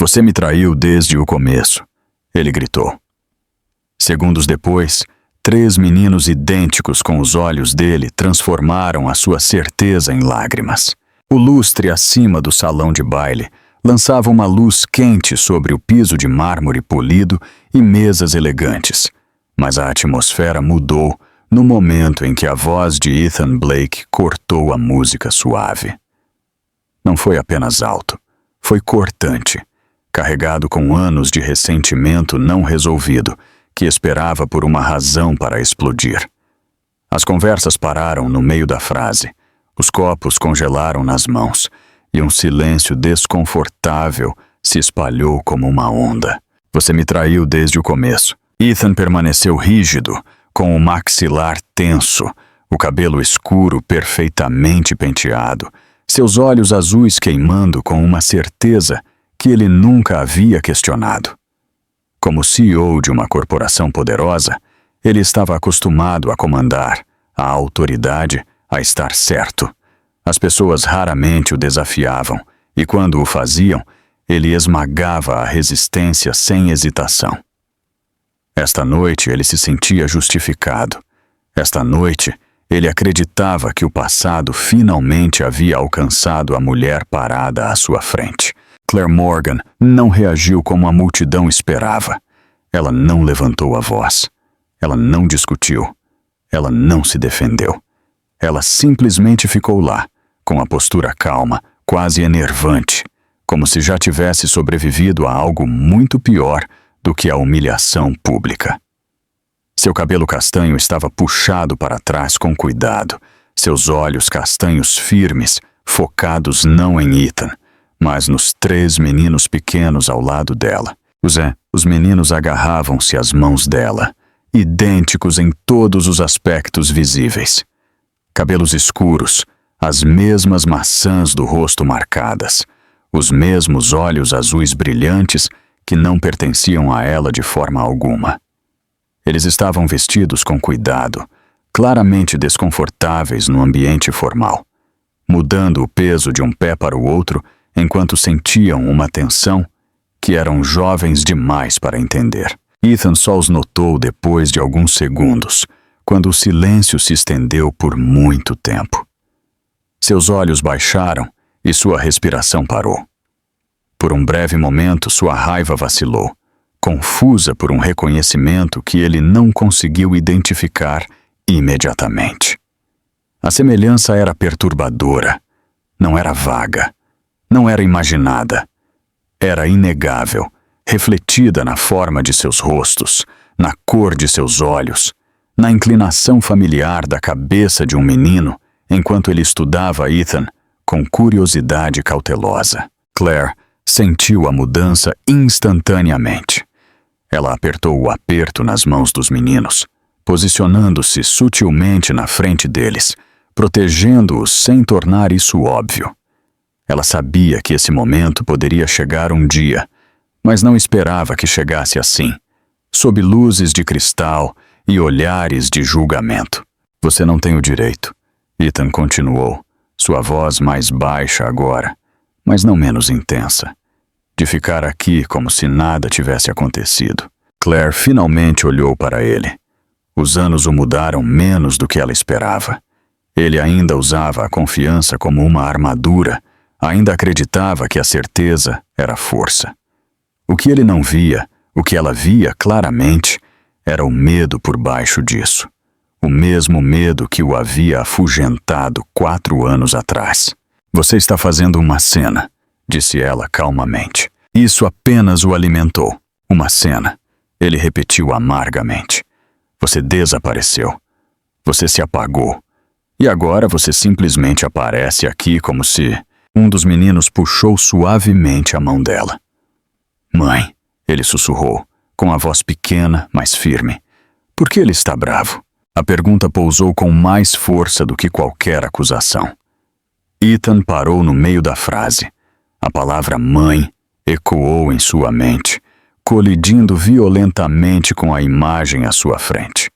Você me traiu desde o começo, ele gritou. Segundos depois, 3 meninos idênticos com os olhos dele transformaram a sua certeza em lágrimas. O lustre acima do salão de baile lançava uma luz quente sobre o piso de mármore polido e mesas elegantes, mas a atmosfera mudou no momento em que a voz de Ethan Blake cortou a música suave. Não foi apenas alto, foi cortante, carregado com anos de ressentimento não resolvido, que esperava por uma razão para explodir. As conversas pararam no meio da frase, os copos congelaram nas mãos, e um silêncio desconfortável se espalhou como uma onda. Você me traiu desde o começo. Ethan permaneceu rígido, com o maxilar tenso, o cabelo escuro perfeitamente penteado, seus olhos azuis queimando com uma certeza que ele nunca havia questionado. Como CEO de uma corporação poderosa, ele estava acostumado a comandar, a autoridade a estar certo. As pessoas raramente o desafiavam, e quando o faziam, ele esmagava a resistência sem hesitação. Esta noite ele se sentia justificado. Esta noite ele acreditava que o passado finalmente havia alcançado a mulher parada à sua frente. Claire Morgan não reagiu como a multidão esperava. Ela não levantou a voz. Ela não discutiu. Ela não se defendeu. Ela simplesmente ficou lá, com a postura calma, quase enervante, como se já tivesse sobrevivido a algo muito pior do que a humilhação pública. Seu cabelo castanho estava puxado para trás com cuidado, seus olhos castanhos firmes, focados não em Ethan, mas nos 3 meninos pequenos ao lado dela. Os meninos agarravam-se às mãos dela, idênticos em todos os aspectos visíveis. Cabelos escuros, as mesmas maçãs do rosto marcadas, os mesmos olhos azuis brilhantes que não pertenciam a ela de forma alguma. Eles estavam vestidos com cuidado, claramente desconfortáveis no ambiente formal, mudando o peso de um pé para o outro enquanto sentiam uma tensão que eram jovens demais para entender. Ethan só os notou depois de alguns segundos, quando o silêncio se estendeu por muito tempo. Seus olhos baixaram e sua respiração parou. Por um breve momento, sua raiva vacilou, confusa por um reconhecimento que ele não conseguiu identificar imediatamente. A semelhança era perturbadora, não era vaga, não era imaginada. Era inegável, refletida na forma de seus rostos, na cor de seus olhos, na inclinação familiar da cabeça de um menino enquanto ele estudava Ethan com curiosidade cautelosa. Claire sentiu a mudança instantaneamente. Ela apertou o aperto nas mãos dos meninos, posicionando-se sutilmente na frente deles, protegendo-os sem tornar isso óbvio. Ela sabia que esse momento poderia chegar um dia, mas não esperava que chegasse assim, sob luzes de cristal e olhares de julgamento. Você não tem o direito, Ethan continuou, sua voz mais baixa agora, mas não menos intensa, de ficar aqui como se nada tivesse acontecido. Claire finalmente olhou para ele. Os anos o mudaram menos do que ela esperava. Ele ainda usava a confiança como uma armadura, ainda acreditava que a certeza era força. O que ele não via, o que ela via claramente, era o medo por baixo disso. O mesmo medo que o havia afugentado 4 anos atrás. Você está fazendo uma cena, disse ela calmamente. Isso apenas o alimentou. Uma cena. Ele repetiu amargamente. Você desapareceu. Você se apagou. E agora você simplesmente aparece aqui como se... Um dos meninos puxou suavemente a mão dela. Mãe, ele sussurrou, com a voz pequena, mas firme. Por que ele está bravo? A pergunta pousou com mais força do que qualquer acusação. Ethan parou no meio da frase. A palavra mãe ecoou em sua mente, colidindo violentamente com a imagem à sua frente.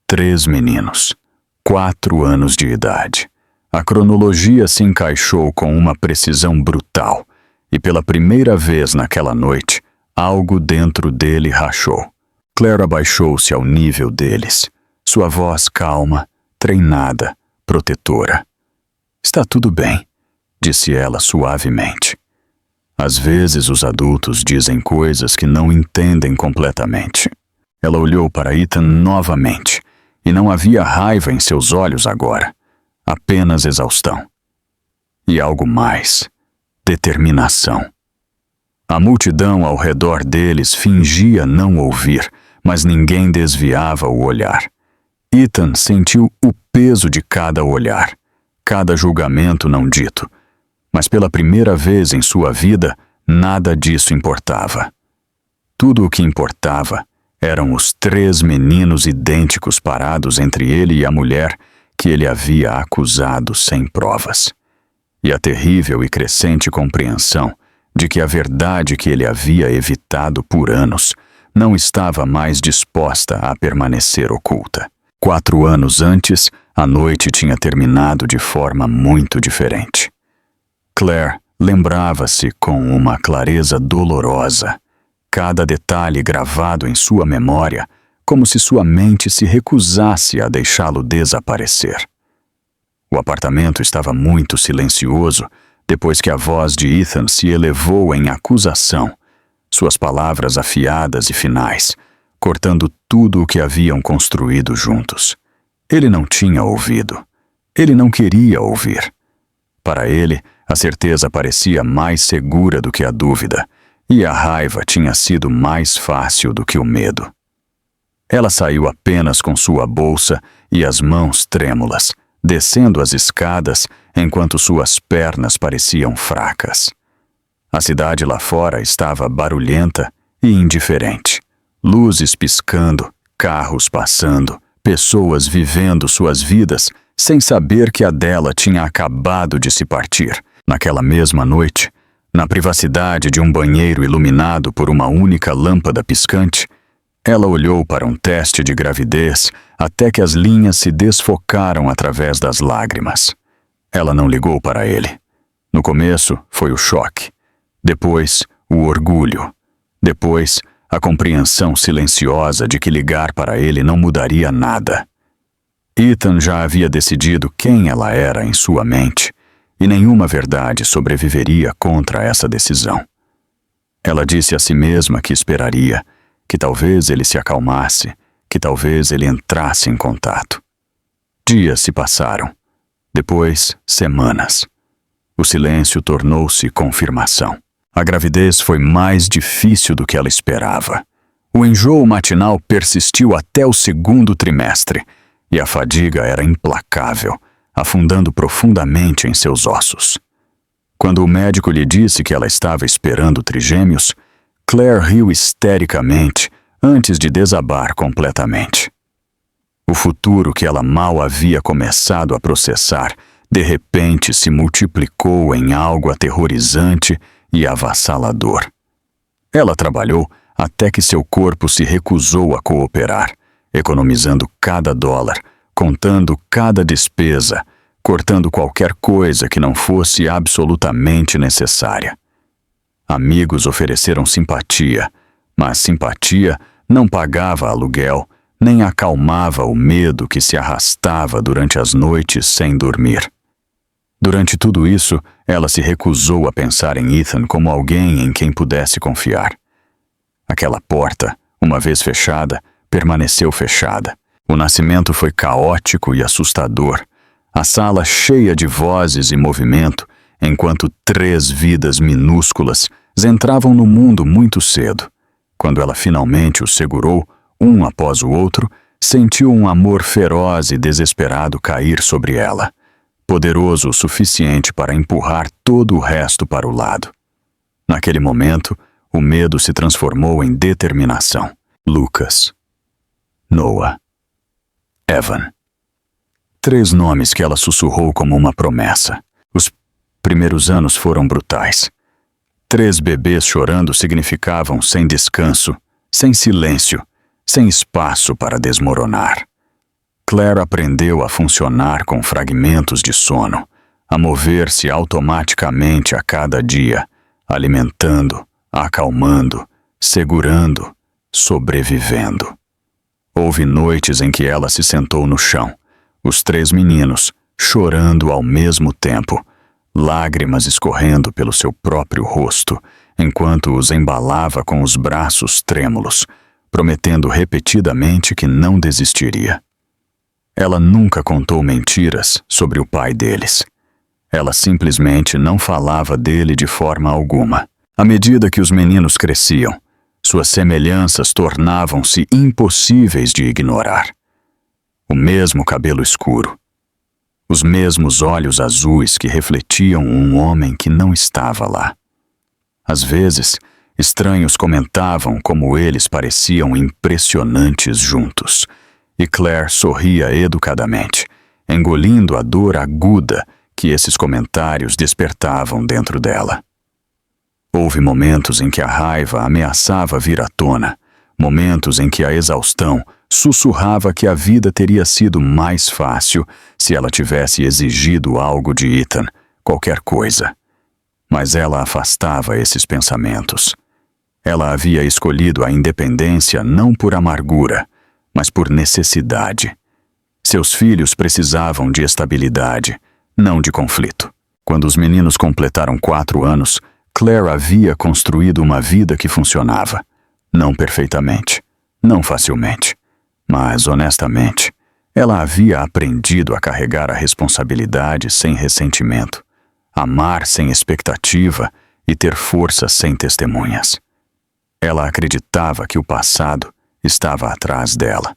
3 meninos, 4 anos de idade. A cronologia se encaixou com uma precisão brutal, e pela primeira vez naquela noite, algo dentro dele rachou. Claire abaixou-se ao nível deles, sua voz calma, treinada, protetora. "Está tudo bem", disse ela suavemente. Às vezes os adultos dizem coisas que não entendem completamente. Ela olhou para Ethan novamente, e não havia raiva em seus olhos agora, apenas exaustão. E algo mais, determinação. A multidão ao redor deles fingia não ouvir, mas ninguém desviava o olhar. Ethan sentiu o peso de cada olhar, cada julgamento não dito, mas pela primeira vez em sua vida, nada disso importava. Tudo o que importava eram os 3 meninos idênticos parados entre ele e a mulher que ele havia acusado sem provas. E a terrível e crescente compreensão de que a verdade que ele havia evitado por anos não estava mais disposta a permanecer oculta. 4 anos antes, a noite tinha terminado de forma muito diferente. Claire lembrava-se com uma clareza dolorosa, cada detalhe gravado em sua memória, como se sua mente se recusasse a deixá-lo desaparecer. O apartamento estava muito silencioso depois que a voz de Ethan se elevou em acusação, suas palavras afiadas e finais, cortando tudo o que haviam construído juntos. Ele não tinha ouvido. Ele não queria ouvir. Para ele, a certeza parecia mais segura do que a dúvida, e a raiva tinha sido mais fácil do que o medo. Ela saiu apenas com sua bolsa e as mãos trêmulas, descendo as escadas enquanto suas pernas pareciam fracas. A cidade lá fora estava barulhenta e indiferente. Luzes piscando, carros passando, pessoas vivendo suas vidas sem saber que a dela tinha acabado de se partir. Naquela mesma noite, na privacidade de um banheiro iluminado por uma única lâmpada piscante, ela olhou para um teste de gravidez até que as linhas se desfocaram através das lágrimas. Ela não ligou para ele. No começo, foi o choque. Depois, o orgulho. Depois, a compreensão silenciosa de que ligar para ele não mudaria nada. Ethan já havia decidido quem ela era em sua mente, e nenhuma verdade sobreviveria contra essa decisão. Ela disse a si mesma que esperaria, que talvez ele se acalmasse, que talvez ele entrasse em contato. Dias se passaram. Depois, semanas. O silêncio tornou-se confirmação. A gravidez foi mais difícil do que ela esperava. O enjoo matinal persistiu até o 2º trimestre, e a fadiga era implacável, afundando profundamente em seus ossos. Quando o médico lhe disse que ela estava esperando trigêmeos, Claire riu histericamente antes de desabar completamente. O futuro que ela mal havia começado a processar, de repente se multiplicou em algo aterrorizante e avassalador. Ela trabalhou até que seu corpo se recusou a cooperar, economizando cada dólar, contando cada despesa, cortando qualquer coisa que não fosse absolutamente necessária. Amigos ofereceram simpatia, mas simpatia não pagava aluguel, nem acalmava o medo que se arrastava durante as noites sem dormir. Durante tudo isso, ela se recusou a pensar em Ethan como alguém em quem pudesse confiar. Aquela porta, uma vez fechada, permaneceu fechada. O nascimento foi caótico e assustador, a sala cheia de vozes e movimento, enquanto 3 vidas minúsculas entravam no mundo muito cedo. Quando ela finalmente os segurou, um após o outro, sentiu um amor feroz e desesperado cair sobre ela, poderoso o suficiente para empurrar todo o resto para o lado. Naquele momento, o medo se transformou em determinação. Lucas, Noah, Evan. 3 nomes que ela sussurrou como uma promessa. Os primeiros anos foram brutais. 3 bebês chorando significavam sem descanso, sem silêncio, sem espaço para desmoronar. Claire aprendeu a funcionar com fragmentos de sono, a mover-se automaticamente a cada dia, alimentando, acalmando, segurando, sobrevivendo. Houve noites em que ela se sentou no chão, os 3 meninos chorando ao mesmo tempo, lágrimas escorrendo pelo seu próprio rosto, enquanto os embalava com os braços trêmulos, prometendo repetidamente que não desistiria. Ela nunca contou mentiras sobre o pai deles. Ela simplesmente não falava dele de forma alguma. À medida que os meninos cresciam, suas semelhanças tornavam-se impossíveis de ignorar. O mesmo cabelo escuro, os mesmos olhos azuis que refletiam um homem que não estava lá. Às vezes, estranhos comentavam como eles pareciam impressionantes juntos, e Claire sorria educadamente, engolindo a dor aguda que esses comentários despertavam dentro dela. Houve momentos em que a raiva ameaçava vir à tona, momentos em que a exaustão sussurrava que a vida teria sido mais fácil se ela tivesse exigido algo de Ethan, qualquer coisa. Mas ela afastava esses pensamentos. Ela havia escolhido a independência não por amargura, mas por necessidade. Seus filhos precisavam de estabilidade, não de conflito. Quando os meninos completaram 4 anos, Claire havia construído uma vida que funcionava. Não perfeitamente, não facilmente, mas honestamente, ela havia aprendido a carregar a responsabilidade sem ressentimento, amar sem expectativa e ter força sem testemunhas. Ela acreditava que o passado estava atrás dela.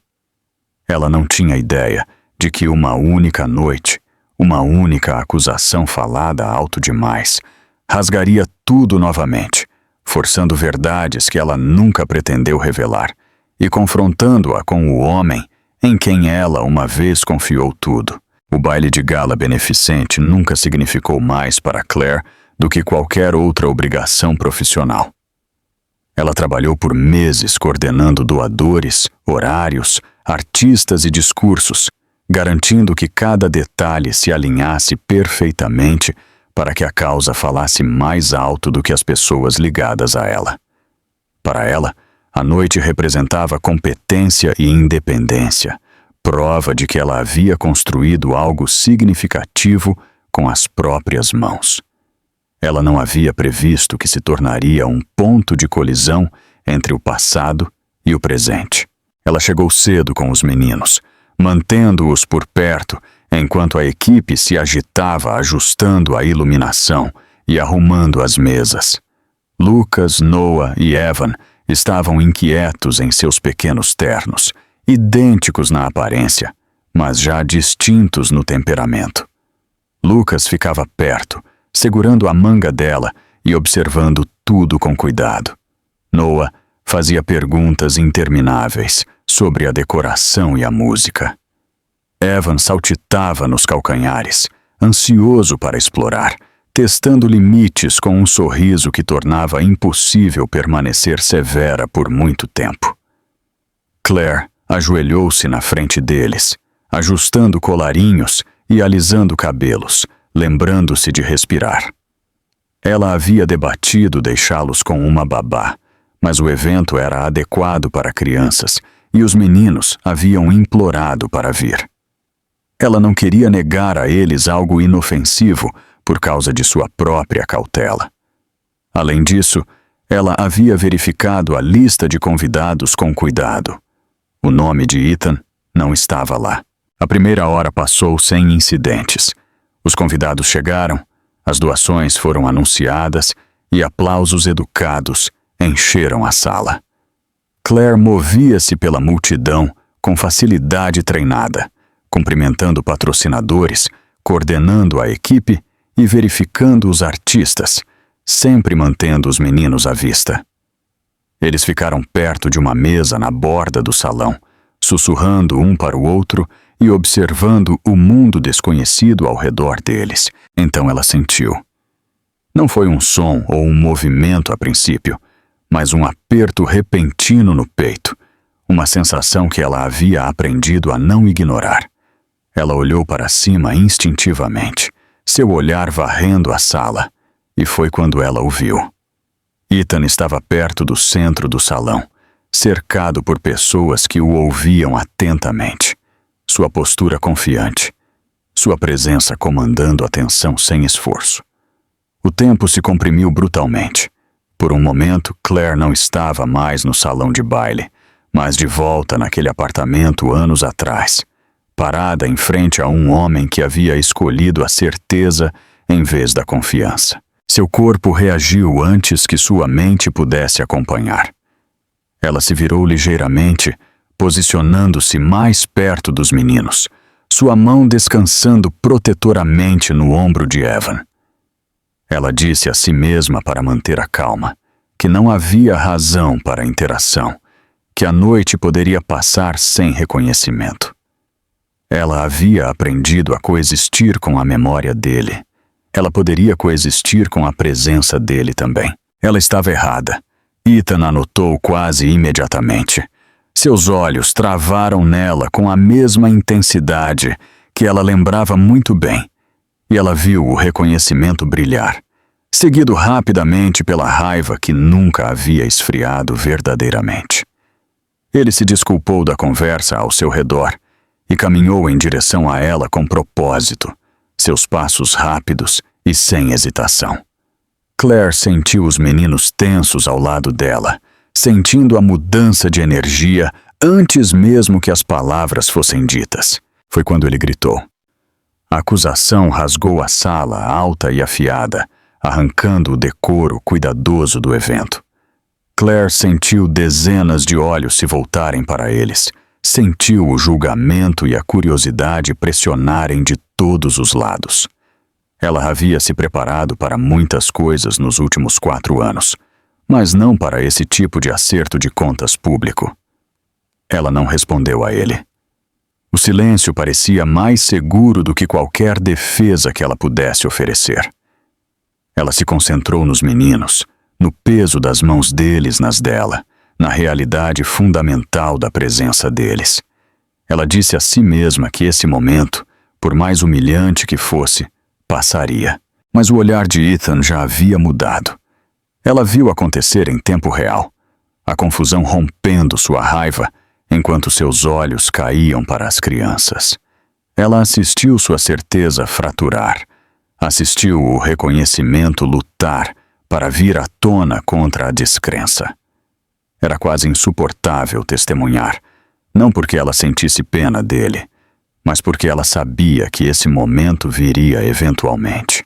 Ela não tinha ideia de que uma única noite, uma única acusação falada alto demais, rasgaria tudo novamente, forçando verdades que ela nunca pretendeu revelar e confrontando-a com o homem em quem ela uma vez confiou tudo. O baile de gala beneficente nunca significou mais para Claire do que qualquer outra obrigação profissional. Ela trabalhou por meses coordenando doadores, horários, artistas e discursos, garantindo que cada detalhe se alinhasse perfeitamente para que a causa falasse mais alto do que as pessoas ligadas a ela. Para ela, a noite representava competência e independência, prova de que ela havia construído algo significativo com as próprias mãos. Ela não havia previsto que se tornaria um ponto de colisão entre o passado e o presente. Ela chegou cedo com os meninos, mantendo-os por perto enquanto a equipe se agitava ajustando a iluminação e arrumando as mesas. Lucas, Noah e Evan estavam inquietos em seus pequenos ternos, idênticos na aparência, mas já distintos no temperamento. Lucas ficava perto, segurando a manga dela e observando tudo com cuidado. Noah fazia perguntas intermináveis sobre a decoração e a música. Evan saltitava nos calcanhares, ansioso para explorar, testando limites com um sorriso que tornava impossível permanecer severa por muito tempo. Claire ajoelhou-se na frente deles, ajustando colarinhos e alisando cabelos, lembrando-se de respirar. Ela havia debatido deixá-los com uma babá, mas o evento era adequado para crianças e os meninos haviam implorado para vir. Ela não queria negar a eles algo inofensivo por causa de sua própria cautela. Além disso, ela havia verificado a lista de convidados com cuidado. O nome de Ethan não estava lá. A primeira hora passou sem incidentes. Os convidados chegaram, as doações foram anunciadas e aplausos educados encheram a sala. Claire movia-se pela multidão com facilidade treinada, cumprimentando patrocinadores, coordenando a equipe e verificando os artistas, sempre mantendo os meninos à vista. Eles ficaram perto de uma mesa na borda do salão, sussurrando um para o outro e observando o mundo desconhecido ao redor deles. Então ela sentiu. Não foi um som ou um movimento a princípio, mas um aperto repentino no peito, uma sensação que ela havia aprendido a não ignorar. Ela olhou para cima instintivamente, seu olhar varrendo a sala, e foi quando ela o viu. Ethan estava perto do centro do salão, cercado por pessoas que o ouviam atentamente. Sua postura confiante, sua presença comandando a atenção sem esforço. O tempo se comprimiu brutalmente. Por um momento, Claire não estava mais no salão de baile, mas de volta naquele apartamento anos atrás, parada em frente a um homem que havia escolhido a certeza em vez da confiança. Seu corpo reagiu antes que sua mente pudesse acompanhar. Ela se virou ligeiramente, posicionando-se mais perto dos meninos, sua mão descansando protetoramente no ombro de Evan. Ela disse a si mesma para manter a calma, que não havia razão para a interação, que a noite poderia passar sem reconhecimento. Ela havia aprendido a coexistir com a memória dele. Ela poderia coexistir com a presença dele também. Ela estava errada. Ethan anotou quase imediatamente. Seus olhos travaram nela com a mesma intensidade que ela lembrava muito bem, e ela viu o reconhecimento brilhar, seguido rapidamente pela raiva que nunca havia esfriado verdadeiramente. Ele se desculpou da conversa ao seu redor e caminhou em direção a ela com propósito, seus passos rápidos e sem hesitação. Claire sentiu os meninos tensos ao lado dela, sentindo a mudança de energia antes mesmo que as palavras fossem ditas. Foi quando ele gritou. A acusação rasgou a sala alta e afiada, arrancando o decoro cuidadoso do evento. Claire sentiu dezenas de olhos se voltarem para eles, sentiu o julgamento e a curiosidade pressionarem de todos os lados. Ela havia se preparado para muitas coisas nos últimos 4 anos, mas não para esse tipo de acerto de contas público. Ela não respondeu a ele. O silêncio parecia mais seguro do que qualquer defesa que ela pudesse oferecer. Ela se concentrou nos meninos, no peso das mãos deles nas dela, na realidade fundamental da presença deles. Ela disse a si mesma que esse momento, por mais humilhante que fosse, passaria. Mas o olhar de Ethan já havia mudado. Ela viu acontecer em tempo real, a confusão rompendo sua raiva, enquanto seus olhos caíam para as crianças. Ela assistiu sua certeza fraturar, assistiu o reconhecimento lutar para vir à tona contra a descrença. Era quase insuportável testemunhar, não porque ela sentisse pena dele, mas porque ela sabia que esse momento viria eventualmente,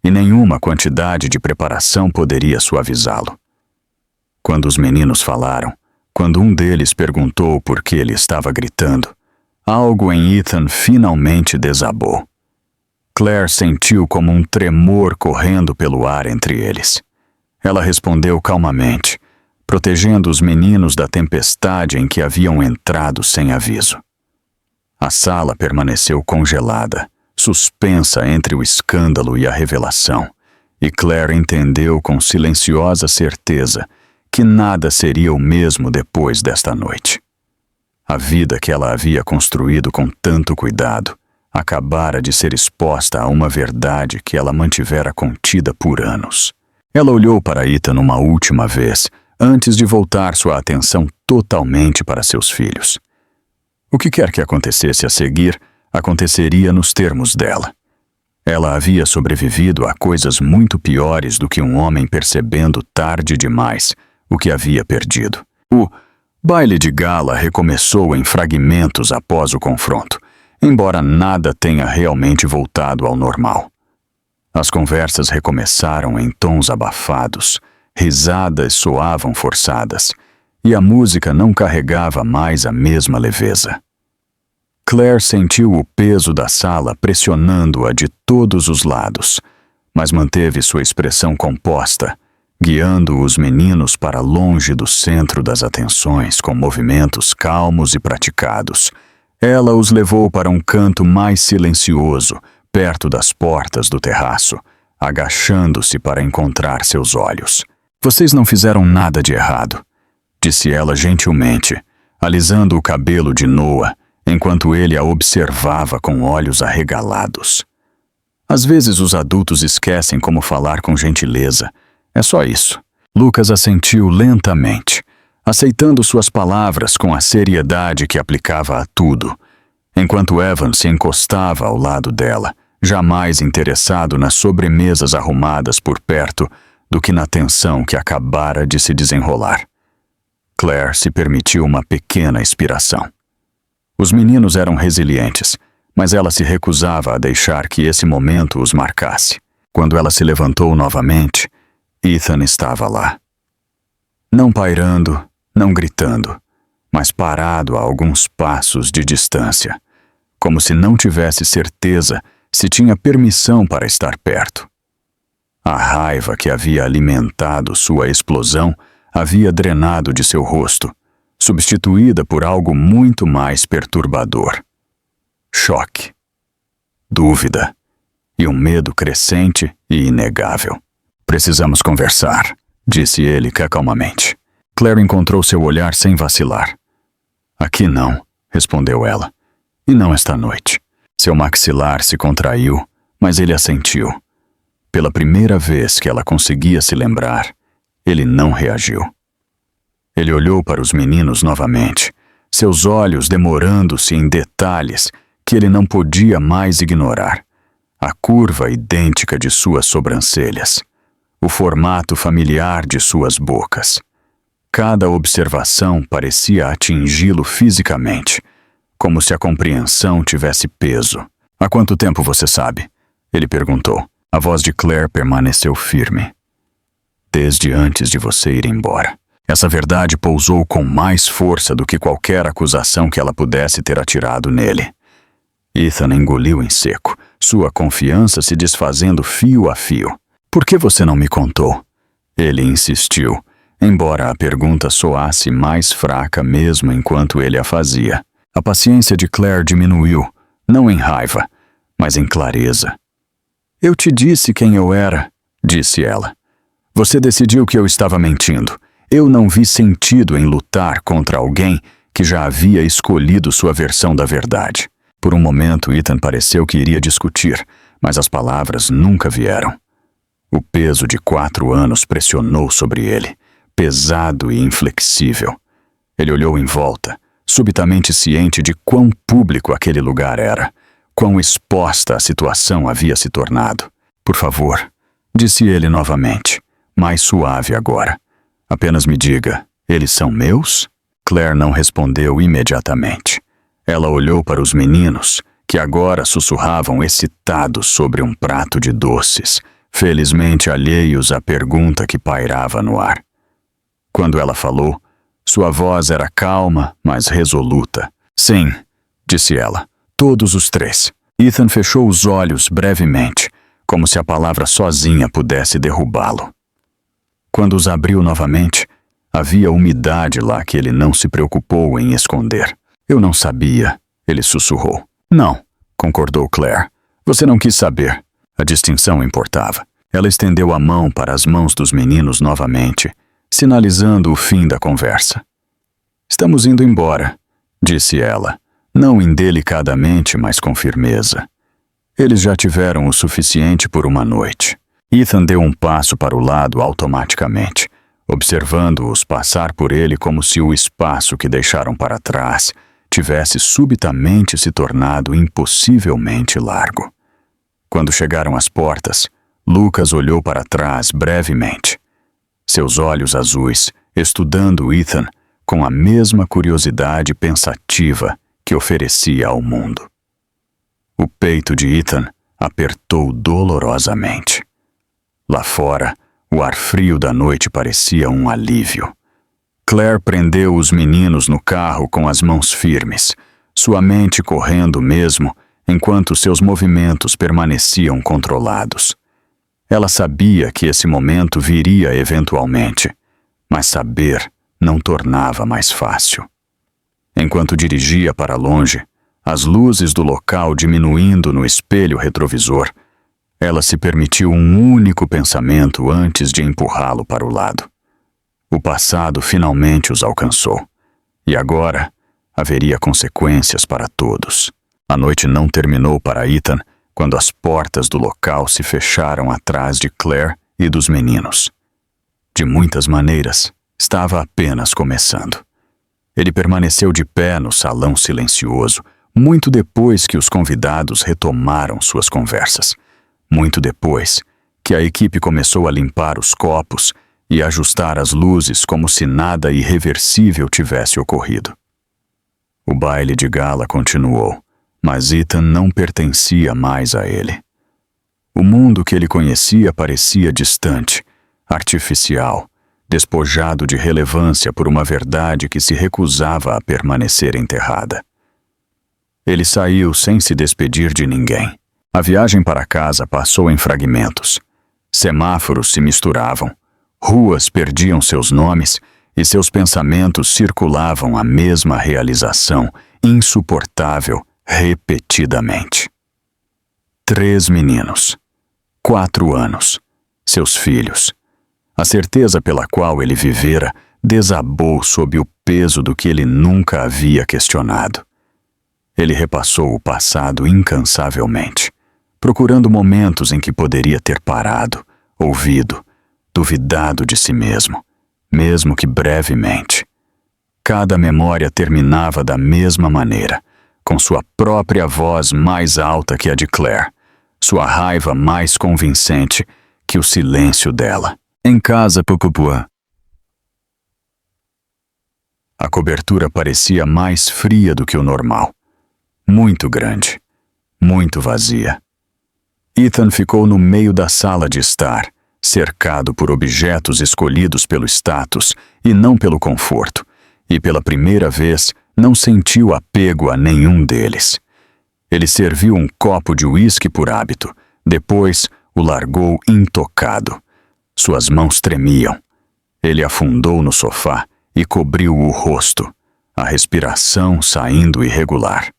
e nenhuma quantidade de preparação poderia suavizá-lo. Quando os meninos falaram, quando um deles perguntou por que ele estava gritando, algo em Ethan finalmente desabou. Claire sentiu como um tremor correndo pelo ar entre eles. Ela respondeu calmamente, protegendo os meninos da tempestade em que haviam entrado sem aviso. A sala permaneceu congelada, suspensa entre o escândalo e a revelação, e Claire entendeu com silenciosa certeza que nada seria o mesmo depois desta noite. A vida que ela havia construído com tanto cuidado acabara de ser exposta a uma verdade que ela mantivera contida por anos. Ela olhou para Ethan uma última vez, antes de voltar sua atenção totalmente para seus filhos. O que quer que acontecesse a seguir, aconteceria nos termos dela. Ela havia sobrevivido a coisas muito piores do que um homem percebendo tarde demais o que havia perdido. O baile de gala recomeçou em fragmentos após o confronto, embora nada tenha realmente voltado ao normal. As conversas recomeçaram em tons abafados, risadas soavam forçadas, e a música não carregava mais a mesma leveza. Claire sentiu o peso da sala pressionando-a de todos os lados, mas manteve sua expressão composta, guiando os meninos para longe do centro das atenções com movimentos calmos e praticados. Ela os levou para um canto mais silencioso, perto das portas do terraço, agachando-se para encontrar seus olhos. Vocês não fizeram nada de errado, disse ela gentilmente, alisando o cabelo de Noah, enquanto ele a observava com olhos arregalados. Às vezes os adultos esquecem como falar com gentileza. É só isso. Lucas assentiu lentamente, aceitando suas palavras com a seriedade que aplicava a tudo, enquanto Evan se encostava ao lado dela, jamais interessado nas sobremesas arrumadas por perto do que na tensão que acabara de se desenrolar. Claire se permitiu uma pequena expiração. Os meninos eram resilientes, mas ela se recusava a deixar que esse momento os marcasse. Quando ela se levantou novamente, Ethan estava lá. Não pairando, não gritando, mas parado a alguns passos de distância, como se não tivesse certeza se tinha permissão para estar perto. A raiva que havia alimentado sua explosão havia drenado de seu rosto, substituída por algo muito mais perturbador. Choque, dúvida e um medo crescente e inegável. Precisamos conversar, disse ele calmamente. Claire encontrou seu olhar sem vacilar. Aqui não, respondeu ela, e não esta noite. Seu maxilar se contraiu, mas ele assentiu. Pela primeira vez que ela conseguia se lembrar, ele não reagiu. Ele olhou para os meninos novamente, seus olhos demorando-se em detalhes que ele não podia mais ignorar. A curva idêntica de suas sobrancelhas, o formato familiar de suas bocas. Cada observação parecia atingi-lo fisicamente, como se a compreensão tivesse peso. Há quanto tempo você sabe? Ele perguntou. A voz de Claire permaneceu firme. Desde antes de você ir embora. Essa verdade pousou com mais força do que qualquer acusação que ela pudesse ter atirado nele. Ethan engoliu em seco, sua confiança se desfazendo fio a fio. Por que você não me contou? Ele insistiu, embora a pergunta soasse mais fraca mesmo enquanto ele a fazia. A paciência de Claire diminuiu, não em raiva, mas em clareza. Eu te disse quem eu era, disse ela. Você decidiu que eu estava mentindo. Eu não vi sentido em lutar contra alguém que já havia escolhido sua versão da verdade. Por um momento, Ethan pareceu que iria discutir, mas as palavras nunca vieram. O peso de 4 anos pressionou sobre ele, pesado e inflexível. Ele olhou em volta, subitamente ciente de quão público aquele lugar era, quão exposta a situação havia se tornado. Por favor, disse ele novamente, mais suave agora. Apenas me diga, eles são meus? Claire não respondeu imediatamente. Ela olhou para os meninos, que agora sussurravam excitados sobre um prato de doces, felizmente alheios à pergunta que pairava no ar. Quando ela falou, sua voz era calma, mas resoluta. Sim, disse ela, todos os 3. Ethan fechou os olhos brevemente, como se a palavra sozinha pudesse derrubá-lo. Quando os abriu novamente, havia umidade lá que ele não se preocupou em esconder. Eu não sabia, ele sussurrou. Não, concordou Claire. Você não quis saber. A distinção importava. Ela estendeu a mão para as mãos dos meninos novamente, sinalizando o fim da conversa. Estamos indo embora, disse ela, não indelicadamente, mas com firmeza. Eles já tiveram o suficiente por uma noite. Ethan deu um passo para o lado automaticamente, observando-os passar por ele como se o espaço que deixaram para trás tivesse subitamente se tornado impossivelmente largo. Quando chegaram às portas, Lucas olhou para trás brevemente, seus olhos azuis estudando Ethan com a mesma curiosidade pensativa que oferecia ao mundo. O peito de Ethan apertou dolorosamente. Lá fora, o ar frio da noite parecia um alívio. Claire prendeu os meninos no carro com as mãos firmes, sua mente correndo mesmo, enquanto seus movimentos permaneciam controlados. Ela sabia que esse momento viria eventualmente, mas saber não tornava mais fácil. Enquanto dirigia para longe, as luzes do local diminuindo no espelho retrovisor, ela se permitiu um único pensamento antes de empurrá-lo para o lado. O passado finalmente os alcançou, e agora haveria consequências para todos. A noite não terminou para Ethan quando as portas do local se fecharam atrás de Claire e dos meninos. de muitas maneiras, estava apenas começando. Ele permaneceu de pé no salão silencioso, muito depois que os convidados retomaram suas conversas. Muito depois que a equipe começou a limpar os copos e ajustar as luzes como se nada irreversível tivesse ocorrido. O baile de gala continuou, mas Ethan não pertencia mais a ele. O mundo que ele conhecia parecia distante, artificial, despojado de relevância por uma verdade que se recusava a permanecer enterrada. Ele saiu sem se despedir de ninguém. A viagem para casa passou em fragmentos. Semáforos se misturavam, ruas perdiam seus nomes e seus pensamentos circulavam a mesma realização, insuportável, repetidamente. 3 meninos, 4 anos, seus filhos. A certeza pela qual ele vivera desabou sob o peso do que ele nunca havia questionado. Ele repassou o passado incansavelmente, procurando momentos em que poderia ter parado, ouvido, duvidado de si mesmo, mesmo que brevemente. Cada memória terminava da mesma maneira, com sua própria voz mais alta que a de Claire, sua raiva mais convincente que o silêncio dela. Em casa, Pucupua. A cobertura parecia mais fria do que o normal. Muito grande, muito vazia. Ethan ficou no meio da sala de estar, cercado por objetos escolhidos pelo status e não pelo conforto, e pela primeira vez não sentiu apego a nenhum deles. Ele serviu um copo de uísque por hábito, depois o largou intocado. Suas mãos tremiam. Ele afundou no sofá e cobriu o rosto, a respiração saindo irregular.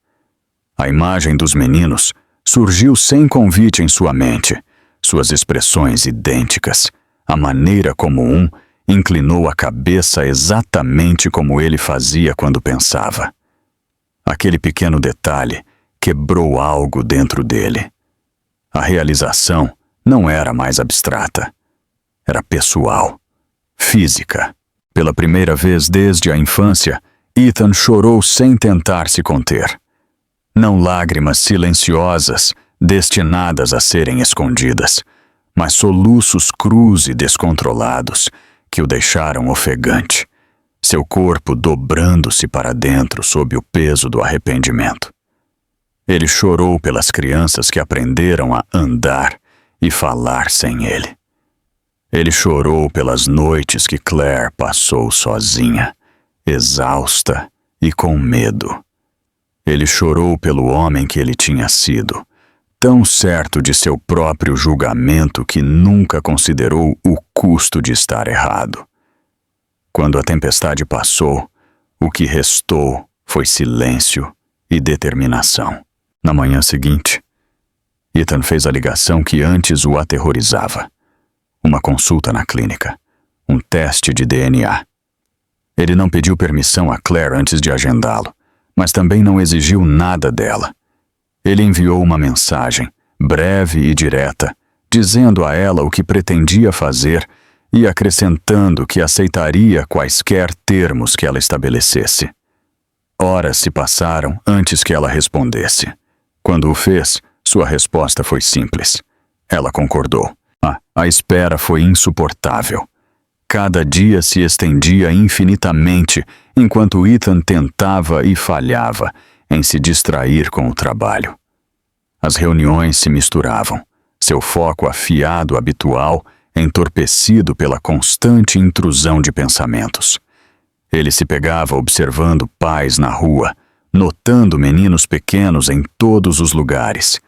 A imagem dos meninos surgiu sem convite em sua mente, suas expressões idênticas, a maneira como um inclinou a cabeça exatamente como ele fazia quando pensava. Aquele pequeno detalhe quebrou algo dentro dele. A realização não era mais abstrata. Era pessoal, física. Pela primeira vez desde a infância, Ethan chorou sem tentar se conter. Não lágrimas silenciosas, destinadas a serem escondidas, mas soluços crus e descontrolados que o deixaram ofegante, seu corpo dobrando-se para dentro sob o peso do arrependimento. Ele chorou pelas crianças que aprenderam a andar e falar sem ele. Ele chorou pelas noites que Claire passou sozinha, exausta e com medo. Ele chorou pelo homem que ele tinha sido, tão certo de seu próprio julgamento que nunca considerou o custo de estar errado. Quando a tempestade passou, o que restou foi silêncio e determinação. Na manhã seguinte, Ethan fez a ligação que antes o aterrorizava. Uma consulta na clínica, um teste de DNA. Ele não pediu permissão a Claire antes de agendá-lo, mas também não exigiu nada dela. Ele enviou uma mensagem, breve e direta, dizendo a ela o que pretendia fazer e acrescentando que aceitaria quaisquer termos que ela estabelecesse. Horas se passaram antes que ela respondesse. Quando o fez, sua resposta foi simples. Ela concordou. A espera foi insuportável. Cada dia se estendia infinitamente, enquanto Ethan tentava e falhava em se distrair com o trabalho. As reuniões se misturavam, seu foco afiado habitual entorpecido pela constante intrusão de pensamentos. Ele se pegava observando pais na rua, notando meninos pequenos em todos os lugares,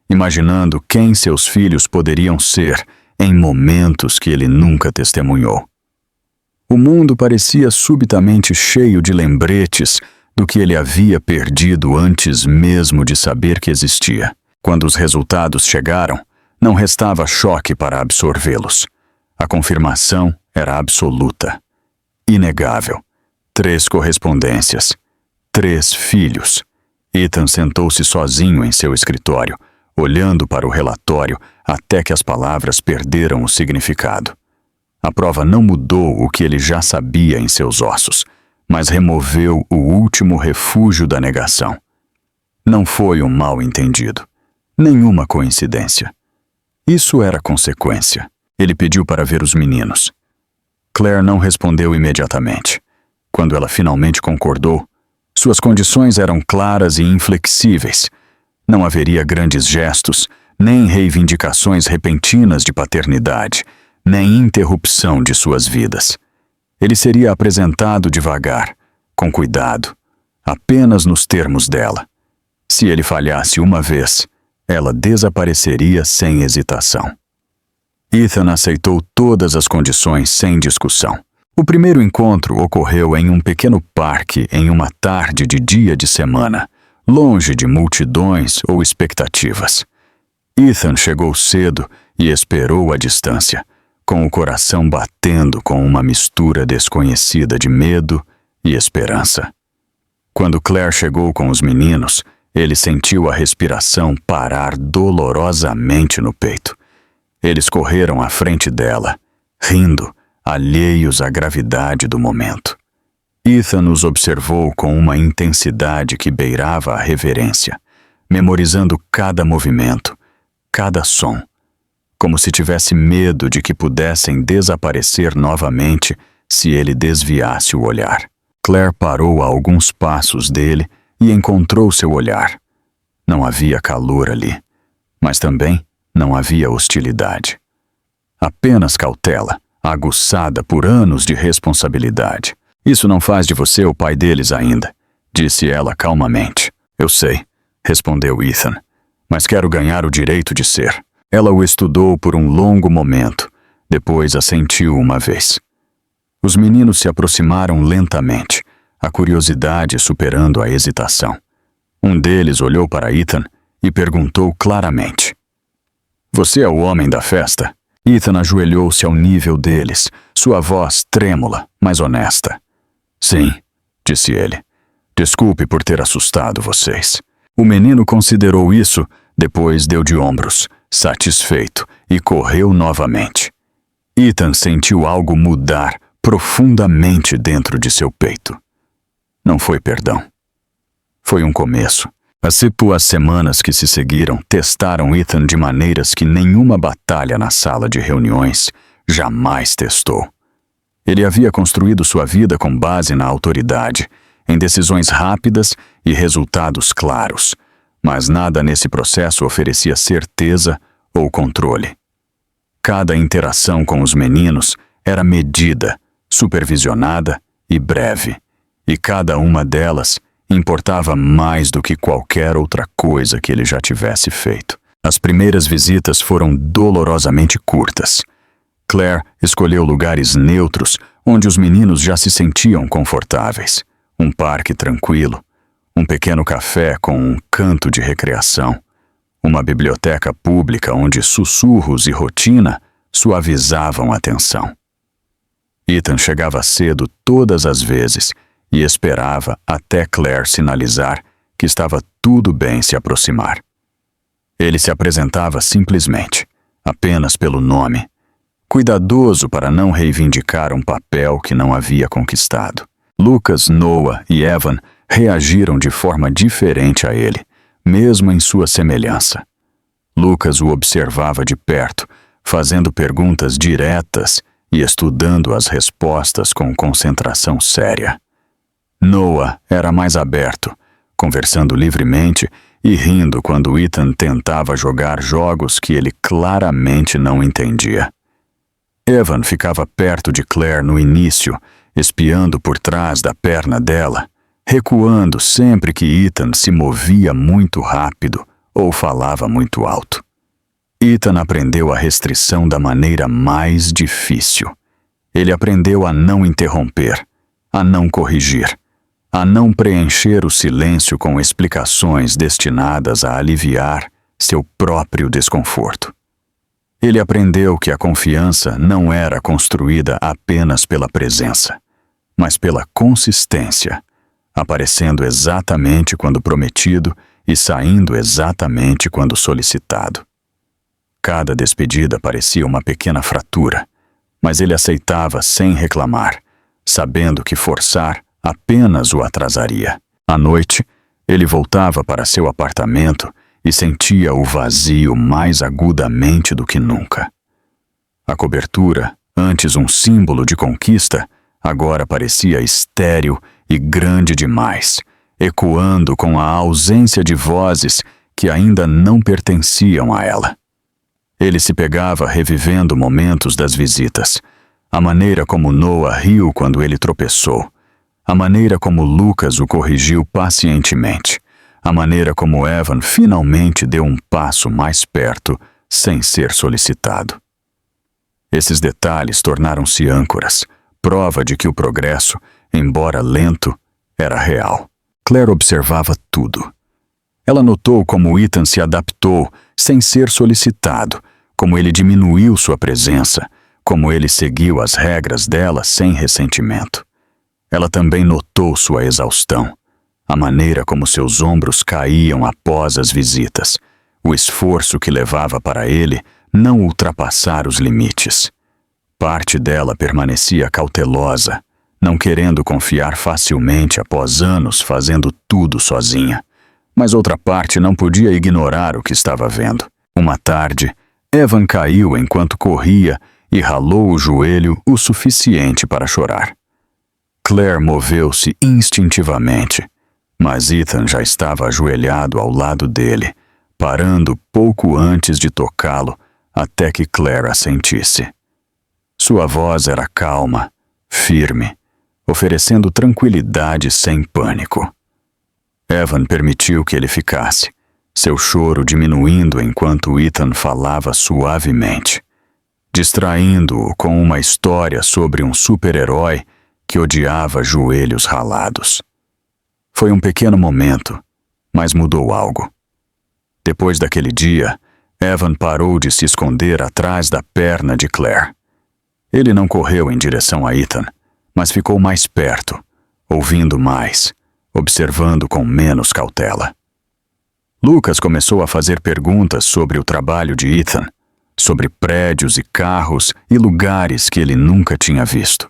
imaginando quem seus filhos poderiam ser em momentos que ele nunca testemunhou. O mundo parecia subitamente cheio de lembretes do que ele havia perdido antes mesmo de saber que existia. Quando os resultados chegaram, não restava choque para absorvê-los. A confirmação era absoluta, inegável. 3 correspondências, 3 filhos. Ethan sentou-se sozinho em seu escritório, olhando para o relatório até que as palavras perderam o significado. A prova não mudou o que ele já sabia em seus ossos, mas removeu o último refúgio da negação. Não foi um mal-entendido, nenhuma coincidência. Isso era consequência. Ele pediu para ver os meninos. Claire não respondeu imediatamente. Quando ela finalmente concordou, suas condições eram claras e inflexíveis. Não haveria grandes gestos, nem reivindicações repentinas de paternidade, nem interrupção de suas vidas. Ele seria apresentado devagar, com cuidado, apenas nos termos dela. Se ele falhasse uma vez, ela desapareceria sem hesitação. Ethan aceitou todas as condições sem discussão. O primeiro encontro ocorreu em um pequeno parque em uma tarde de dia de semana, longe de multidões ou expectativas. Ethan chegou cedo e esperou à distância, com o coração batendo com uma mistura desconhecida de medo e esperança. Quando Claire chegou com os meninos, ele sentiu a respiração parar dolorosamente no peito. Eles correram à frente dela, rindo, alheios à gravidade do momento. Ethan os observou com uma intensidade que beirava a reverência, memorizando cada movimento, cada som, como se tivesse medo de que pudessem desaparecer novamente se ele desviasse o olhar. Claire parou a alguns passos dele e encontrou seu olhar. Não havia calor ali, mas também não havia hostilidade. Apenas cautela, aguçada por anos de responsabilidade. Isso não faz de você o pai deles ainda, disse ela calmamente. Eu sei, respondeu Ethan, mas quero ganhar o direito de ser. Ela o estudou por um longo momento, depois assentiu uma vez. Os meninos se aproximaram lentamente, a curiosidade superando a hesitação. Um deles olhou para Ethan e perguntou claramente: Você é o homem da festa? Ethan ajoelhou-se ao nível deles, sua voz trêmula, mas honesta. Sim, disse ele. Desculpe por ter assustado vocês. O menino considerou isso, depois deu de ombros, satisfeito, e correu novamente. Ethan sentiu algo mudar profundamente dentro de seu peito. Não foi perdão. Foi um começo. As semanas que se seguiram testaram Ethan de maneiras que nenhuma batalha na sala de reuniões jamais testou. Ele havia construído sua vida com base na autoridade, em decisões rápidas e resultados claros, mas nada nesse processo oferecia certeza ou controle. Cada interação com os meninos era medida, supervisionada e breve, e cada uma delas importava mais do que qualquer outra coisa que ele já tivesse feito. As primeiras visitas foram dolorosamente curtas. Claire escolheu lugares neutros onde os meninos já se sentiam confortáveis. Um parque tranquilo, um pequeno café com um canto de recreação, uma biblioteca pública onde sussurros e rotina suavizavam a tensão. Ethan chegava cedo todas as vezes e esperava até Claire sinalizar que estava tudo bem se aproximar. Ele se apresentava simplesmente, apenas pelo nome, cuidadoso para não reivindicar um papel que não havia conquistado. Lucas, Noah e Evan reagiram de forma diferente a ele, mesmo em sua semelhança. Lucas o observava de perto, fazendo perguntas diretas e estudando as respostas com concentração séria. Noah era mais aberto, conversando livremente e rindo quando Ethan tentava jogar jogos que ele claramente não entendia. Evan ficava perto de Claire no início, espiando por trás da perna dela, recuando sempre que Ethan se movia muito rápido ou falava muito alto. Ethan aprendeu a restrição da maneira mais difícil. Ele aprendeu a não interromper, a não corrigir, a não preencher o silêncio com explicações destinadas a aliviar seu próprio desconforto. Ele aprendeu que a confiança não era construída apenas pela presença, mas pela consistência, aparecendo exatamente quando prometido e saindo exatamente quando solicitado. Cada despedida parecia uma pequena fratura, mas ele aceitava sem reclamar, sabendo que forçar apenas o atrasaria. À noite, ele voltava para seu apartamento e sentia o vazio mais agudamente do que nunca. A cobertura, antes um símbolo de conquista, agora parecia estéril e grande demais, ecoando com a ausência de vozes que ainda não pertenciam a ela. Ele se pegava revivendo momentos das visitas, a maneira como Noah riu quando ele tropeçou, a maneira como Lucas o corrigiu pacientemente, a maneira como Evan finalmente deu um passo mais perto sem ser solicitado. Esses detalhes tornaram-se âncoras, prova de que o progresso, embora lento, era real. Claire observava tudo. Ela notou como Ethan se adaptou sem ser solicitado, como ele diminuiu sua presença, como ele seguiu as regras dela sem ressentimento. Ela também notou sua exaustão, a maneira como seus ombros caíam após as visitas, o esforço que levava para ele não ultrapassar os limites. Parte dela permanecia cautelosa, não querendo confiar facilmente após anos fazendo tudo sozinha. Mas outra parte não podia ignorar o que estava vendo. Uma tarde, Evan caiu enquanto corria e ralou o joelho o suficiente para chorar. Claire moveu-se instintivamente, mas Ethan já estava ajoelhado ao lado dele, parando pouco antes de tocá-lo até que Claire assentisse. Sua voz era calma, firme, oferecendo tranquilidade sem pânico. Evan permitiu que ele ficasse, seu choro diminuindo enquanto Ethan falava suavemente, distraindo-o com uma história sobre um super-herói que odiava joelhos ralados. Foi um pequeno momento, mas mudou algo. Depois daquele dia, Evan parou de se esconder atrás da perna de Claire. Ele não correu em direção a Ethan, mas ficou mais perto, ouvindo mais, observando com menos cautela. Lucas começou a fazer perguntas sobre o trabalho de Ethan, sobre prédios e carros e lugares que ele nunca tinha visto.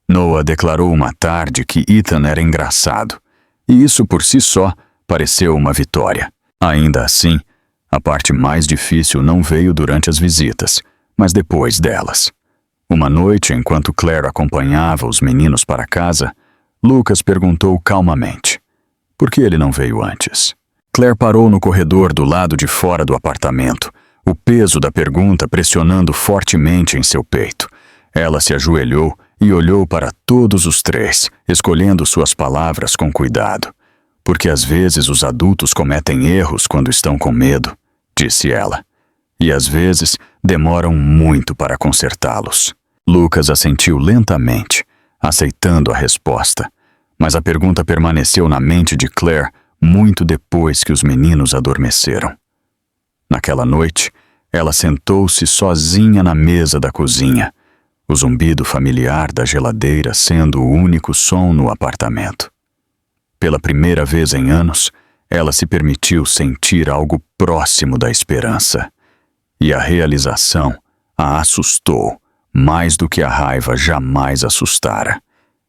Noah declarou uma tarde que Ethan era engraçado, e isso por si só pareceu uma vitória. Ainda assim, a parte mais difícil não veio durante as visitas, mas depois delas. Uma noite, enquanto Claire acompanhava os meninos para casa, Lucas perguntou calmamente: por que ele não veio antes? Claire parou no corredor do lado de fora do apartamento, o peso da pergunta pressionando fortemente em seu peito. Ela se ajoelhou e olhou para todos os três, escolhendo suas palavras com cuidado. Porque às vezes os adultos cometem erros quando estão com medo, disse ela, e às vezes demoram muito para consertá-los. Lucas assentiu lentamente, aceitando a resposta, mas a pergunta permaneceu na mente de Claire muito depois que os meninos adormeceram. Naquela noite, ela sentou-se sozinha na mesa da cozinha, o zumbido familiar da geladeira sendo o único som no apartamento. Pela primeira vez em anos, ela se permitiu sentir algo próximo da esperança. E a realização a assustou, mais do que a raiva jamais assustara.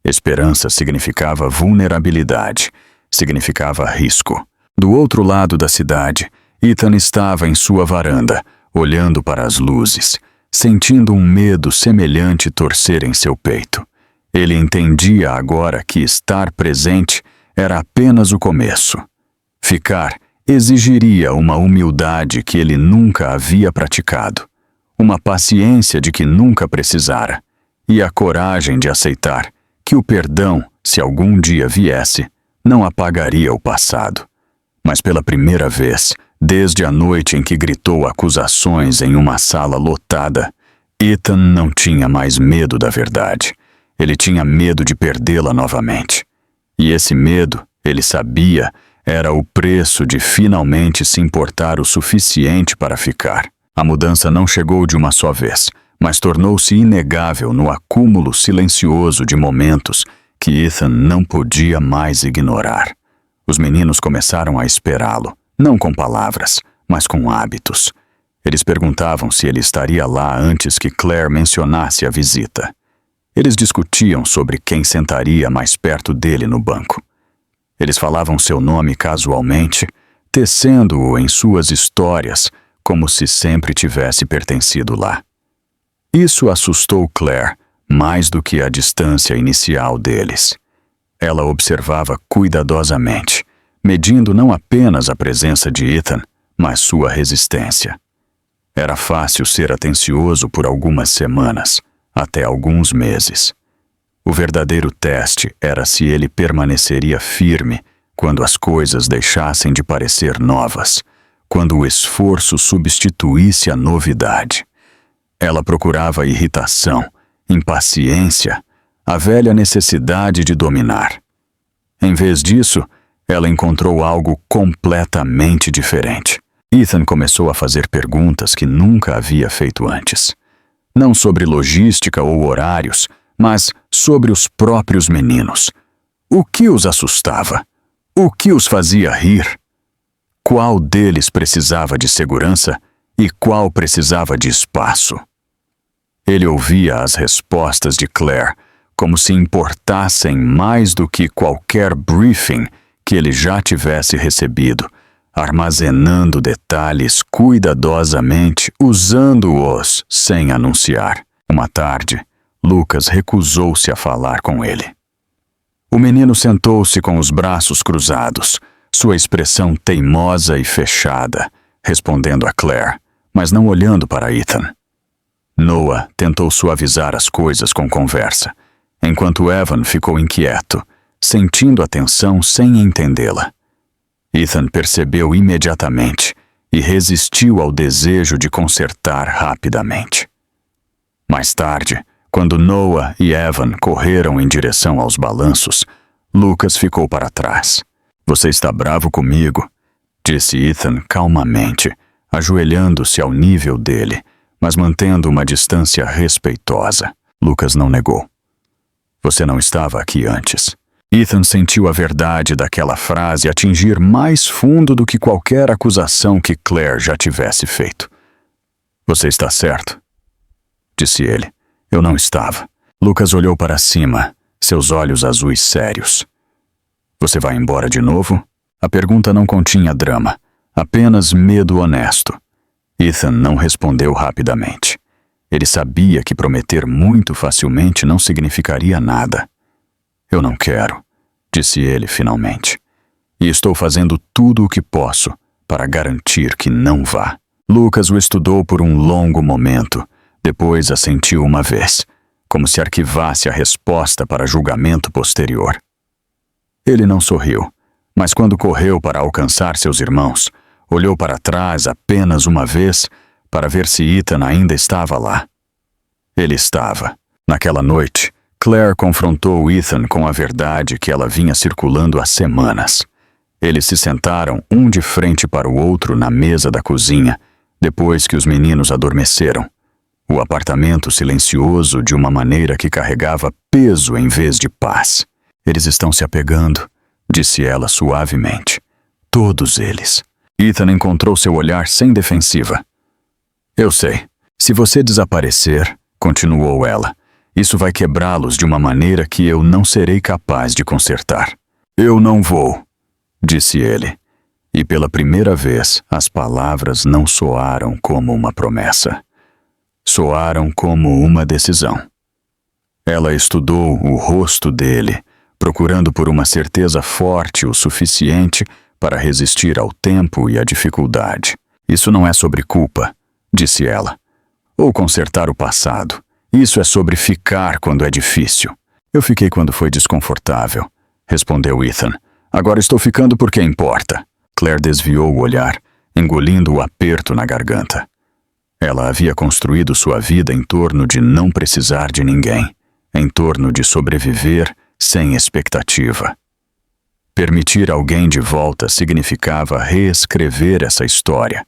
Esperança significava vulnerabilidade, significava risco. Do outro lado da cidade, Ethan estava em sua varanda, olhando para as luzes, sentindo um medo semelhante torcer em seu peito. Ele entendia agora que estar presente era apenas o começo. Ficar exigiria uma humildade que ele nunca havia praticado, uma paciência de que nunca precisara, e a coragem de aceitar que o perdão, se algum dia viesse, não apagaria o passado. Mas pela primeira vez, desde a noite em que gritou acusações em uma sala lotada, Ethan não tinha mais medo da verdade. Ele tinha medo de perdê-la novamente. E esse medo, ele sabia, era o preço de finalmente se importar o suficiente para ficar. A mudança não chegou de uma só vez, mas tornou-se inegável no acúmulo silencioso de momentos que Ethan não podia mais ignorar. Os meninos começaram a esperá-lo, não com palavras, mas com hábitos. Eles perguntavam se ele estaria lá antes que Claire mencionasse a visita. Eles discutiam sobre quem sentaria mais perto dele no banco. Eles falavam seu nome casualmente, tecendo-o em suas histórias, como se sempre tivesse pertencido lá. Isso assustou Claire mais do que a distância inicial deles. Ela observava cuidadosamente, medindo não apenas a presença de Ethan, mas sua resistência. Era fácil ser atencioso por algumas semanas, até alguns meses. O verdadeiro teste era se ele permaneceria firme quando as coisas deixassem de parecer novas, quando o esforço substituísse a novidade. Ela procurava irritação, impaciência, a velha necessidade de dominar. Em vez disso, ela encontrou algo completamente diferente. Ethan começou a fazer perguntas que nunca havia feito antes. Não sobre logística ou horários, mas sobre os próprios meninos. O que os assustava? O que os fazia rir? Qual deles precisava de segurança e qual precisava de espaço? Ele ouvia as respostas de Claire como se importassem mais do que qualquer briefing que ele já tivesse recebido, armazenando detalhes cuidadosamente, usando-os sem anunciar. Uma tarde, Lucas recusou-se a falar com ele. O menino sentou-se com os braços cruzados, sua expressão teimosa e fechada, respondendo a Claire, mas não olhando para Ethan. Noah tentou suavizar as coisas com conversa, enquanto Evan ficou inquieto, sentindo a tensão sem entendê-la. Ethan percebeu imediatamente e resistiu ao desejo de consertar rapidamente. Mais tarde, quando Noah e Evan correram em direção aos balanços, Lucas ficou para trás. "Você está bravo comigo?", disse Ethan calmamente, ajoelhando-se ao nível dele, mas mantendo uma distância respeitosa. Lucas não negou. "Você não estava aqui antes." Ethan sentiu a verdade daquela frase atingir mais fundo do que qualquer acusação que Claire já tivesse feito. "Você está certo", disse ele. "Eu não estava." Lucas olhou para cima, seus olhos azuis sérios. "Você vai embora de novo?" A pergunta não continha drama, apenas medo honesto. Ethan não respondeu rapidamente. Ele sabia que prometer muito facilmente não significaria nada. "Eu não quero", disse ele finalmente. "E estou fazendo tudo o que posso para garantir que não vá." Lucas o estudou por um longo momento, depois assentiu uma vez, como se arquivasse a resposta para julgamento posterior. Ele não sorriu, mas quando correu para alcançar seus irmãos, olhou para trás apenas uma vez para ver se Ethan ainda estava lá. Ele estava. Naquela noite, Claire confrontou Ethan com a verdade que ela vinha circulando há semanas. Eles se sentaram um de frente para o outro na mesa da cozinha, depois que os meninos adormeceram. O apartamento silencioso de uma maneira que carregava peso em vez de paz. "Eles estão se apegando", disse ela suavemente. "Todos eles." Ethan encontrou seu olhar sem defensiva. "Eu sei. Se você desaparecer", continuou ela, "isso vai quebrá-los de uma maneira que eu não serei capaz de consertar." "Eu não vou", disse ele. E pela primeira vez, as palavras não soaram como uma promessa. Soaram como uma decisão. Ela estudou o rosto dele, procurando por uma certeza forte o suficiente para resistir ao tempo e à dificuldade. "Isso não é sobre culpa", disse ela, "ou consertar o passado. Isso é sobre ficar quando é difícil." "Eu fiquei quando foi desconfortável", respondeu Ethan. "Agora estou ficando porque importa." Claire desviou o olhar, engolindo o aperto na garganta. Ela havia construído sua vida em torno de não precisar de ninguém, em torno de sobreviver sem expectativa. Permitir alguém de volta significava reescrever essa história,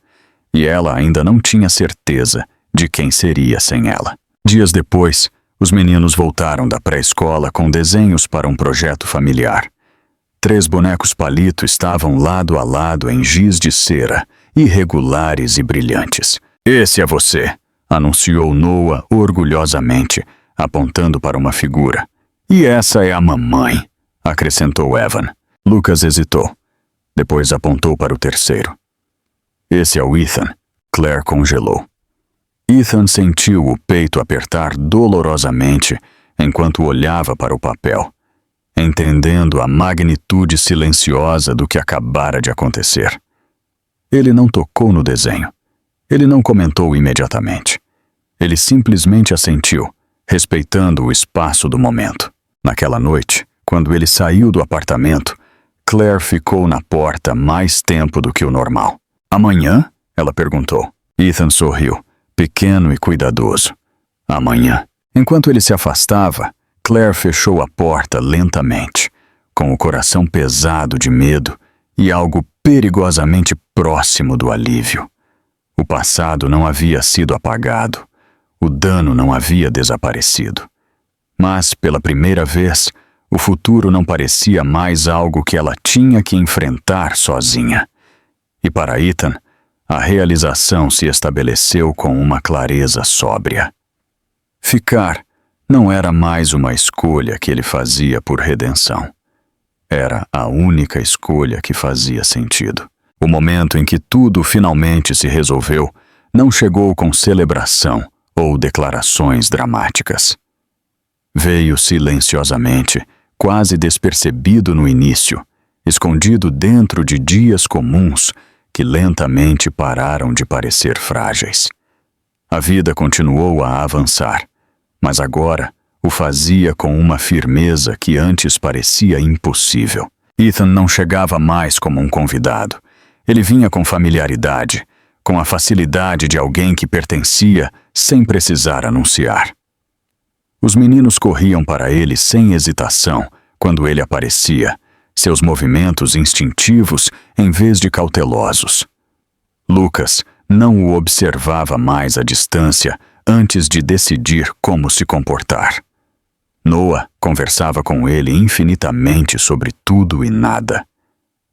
e ela ainda não tinha certeza de quem seria sem ela. Dias depois, os meninos voltaram da pré-escola com desenhos para um projeto familiar. 3 bonecos palito estavam lado a lado em giz de cera, irregulares e brilhantes, Esse é você, anunciou Noah orgulhosamente, apontando para uma figura. E essa é a mamãe, acrescentou Evan. Lucas hesitou. Depois apontou para o terceiro. Esse é o Ethan. Claire congelou. Ethan sentiu o peito apertar dolorosamente enquanto olhava para o papel, entendendo a magnitude silenciosa do que acabara de acontecer. Ele não tocou no desenho. Ele não comentou imediatamente. Ele simplesmente assentiu, respeitando o espaço do momento. Naquela noite, quando ele saiu do apartamento, Claire ficou na porta mais tempo do que o normal. Amanhã? Ela perguntou. Ethan sorriu, pequeno e cuidadoso. Amanhã. Enquanto ele se afastava, Claire fechou a porta lentamente, com o coração pesado de medo e algo perigosamente próximo do alívio. O passado não havia sido apagado. O dano não havia desaparecido. Mas, pela primeira vez, o futuro não parecia mais algo que ela tinha que enfrentar sozinha. E para Ethan, a realização se estabeleceu com uma clareza sóbria. Ficar não era mais uma escolha que ele fazia por redenção. Era a única escolha que fazia sentido. O momento em que tudo finalmente se resolveu não chegou com celebração ou declarações dramáticas. Veio silenciosamente, quase despercebido no início, escondido dentro de dias comuns que lentamente pararam de parecer frágeis. A vida continuou a avançar, mas agora o fazia com uma firmeza que antes parecia impossível. Ethan não chegava mais como um convidado. Ele vinha com familiaridade, com a facilidade de alguém que pertencia sem precisar anunciar. Os meninos corriam para ele sem hesitação quando ele aparecia, seus movimentos instintivos em vez de cautelosos. Lucas não o observava mais à distância antes de decidir como se comportar. Noah conversava com ele infinitamente sobre tudo e nada.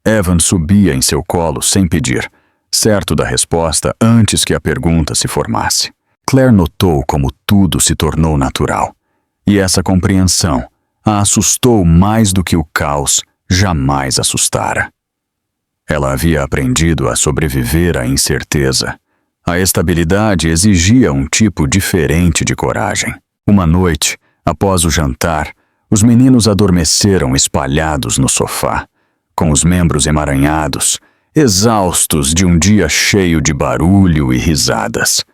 Evan subia em seu colo sem pedir, certo da resposta antes que a pergunta se formasse. Claire notou como tudo se tornou natural, e essa compreensão a assustou mais do que o caos jamais assustara. Ela havia aprendido a sobreviver à incerteza. A estabilidade exigia um tipo diferente de coragem. Uma noite, após o jantar, os meninos adormeceram espalhados no sofá, com os membros emaranhados, exaustos de um dia cheio de barulho e risadas.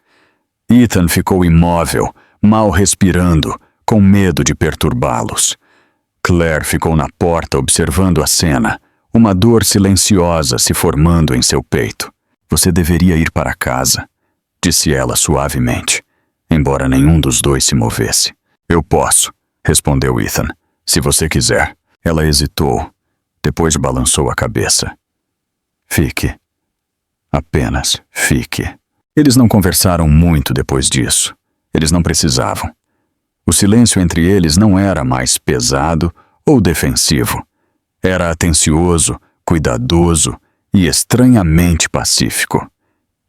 Ethan ficou imóvel, mal respirando, com medo de perturbá-los. Claire ficou na porta observando a cena, uma dor silenciosa se formando em seu peito. Você deveria ir para casa, disse ela suavemente, embora nenhum dos dois se movesse. Eu posso, respondeu Ethan, se você quiser. Ela hesitou, depois balançou a cabeça. Fique. Apenas fique. Eles não conversaram muito depois disso. Eles não precisavam. O silêncio entre eles não era mais pesado ou defensivo. Era atencioso, cuidadoso e estranhamente pacífico.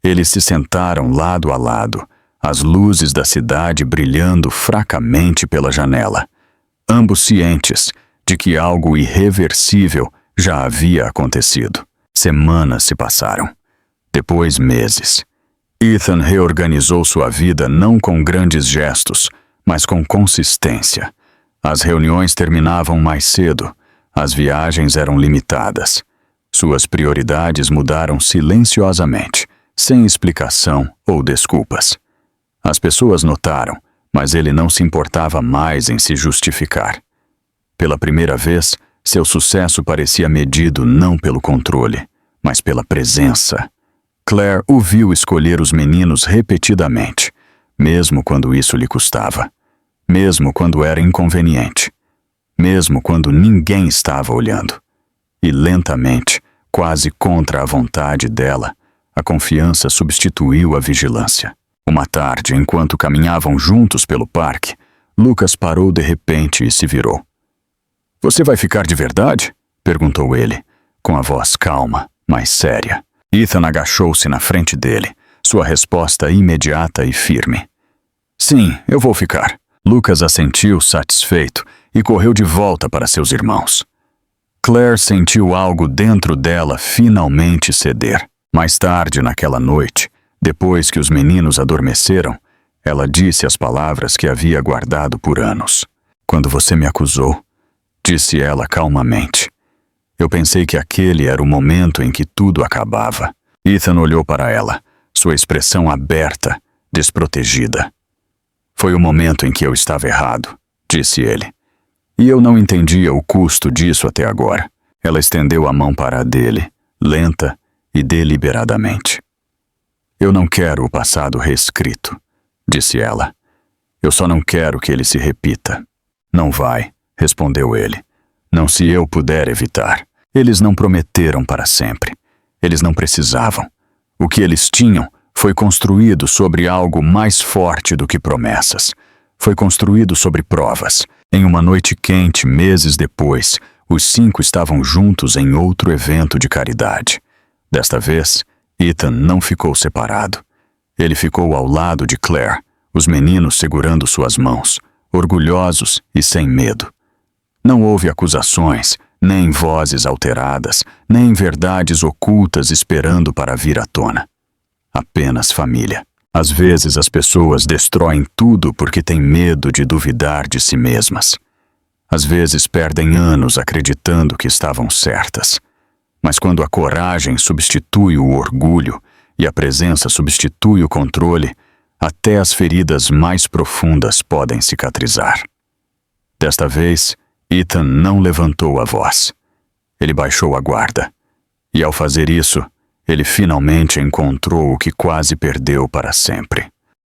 Eles se sentaram lado a lado, as luzes da cidade brilhando fracamente pela janela, ambos cientes de que algo irreversível já havia acontecido. Semanas se passaram. Depois meses. Ethan reorganizou sua vida não com grandes gestos, mas com consistência. As reuniões terminavam mais cedo, as viagens eram limitadas. Suas prioridades mudaram silenciosamente, sem explicação ou desculpas. As pessoas notaram, mas ele não se importava mais em se justificar. Pela primeira vez, seu sucesso parecia medido não pelo controle, mas pela presença. Claire o viu escolher os meninos repetidamente, mesmo quando isso lhe custava, mesmo quando era inconveniente, mesmo quando ninguém estava olhando. E lentamente, quase contra a vontade dela, a confiança substituiu a vigilância. Uma tarde, enquanto caminhavam juntos pelo parque, Lucas parou de repente e se virou. Você vai ficar de verdade? Perguntou ele, com a voz calma, mas séria. Ethan agachou-se na frente dele, Sua resposta imediata e firme. Sim, eu vou ficar. Lucas assentiu satisfeito e correu de volta para seus irmãos. Claire sentiu algo dentro dela finalmente ceder. Mais tarde naquela noite, depois que os meninos adormeceram, ela disse as palavras que havia guardado por anos. Quando você me acusou, disse ela calmamente, eu pensei que aquele era o momento em que tudo acabava. Ethan olhou para ela, sua expressão aberta, desprotegida. Foi o momento em que eu estava errado, disse ele. E eu não entendia o custo disso até agora. Ela estendeu a mão para a dele, lenta e deliberadamente. Eu não quero o passado reescrito, disse ela. Eu só não quero que ele se repita. Não vai, respondeu ele. Não se eu puder evitar. Eles não prometeram para sempre. Eles não precisavam. O que eles tinham foi construído sobre algo mais forte do que promessas. Foi construído sobre provas. Em uma noite quente, meses depois, os 5 estavam juntos em outro evento de caridade. Desta vez, Ethan não ficou separado. Ele ficou ao lado de Claire, os meninos segurando suas mãos, orgulhosos e sem medo. Não houve acusações, nem vozes alteradas, nem verdades ocultas esperando para vir à tona. Apenas família. Às vezes as pessoas destroem tudo porque têm medo de duvidar de si mesmas. Às vezes perdem anos acreditando que estavam certas. Mas quando a coragem substitui o orgulho e a presença substitui o controle, até as feridas mais profundas podem cicatrizar. Desta vez, Ethan não levantou a voz. Ele baixou a guarda. E ao fazer isso, ele finalmente encontrou o que quase perdeu para sempre.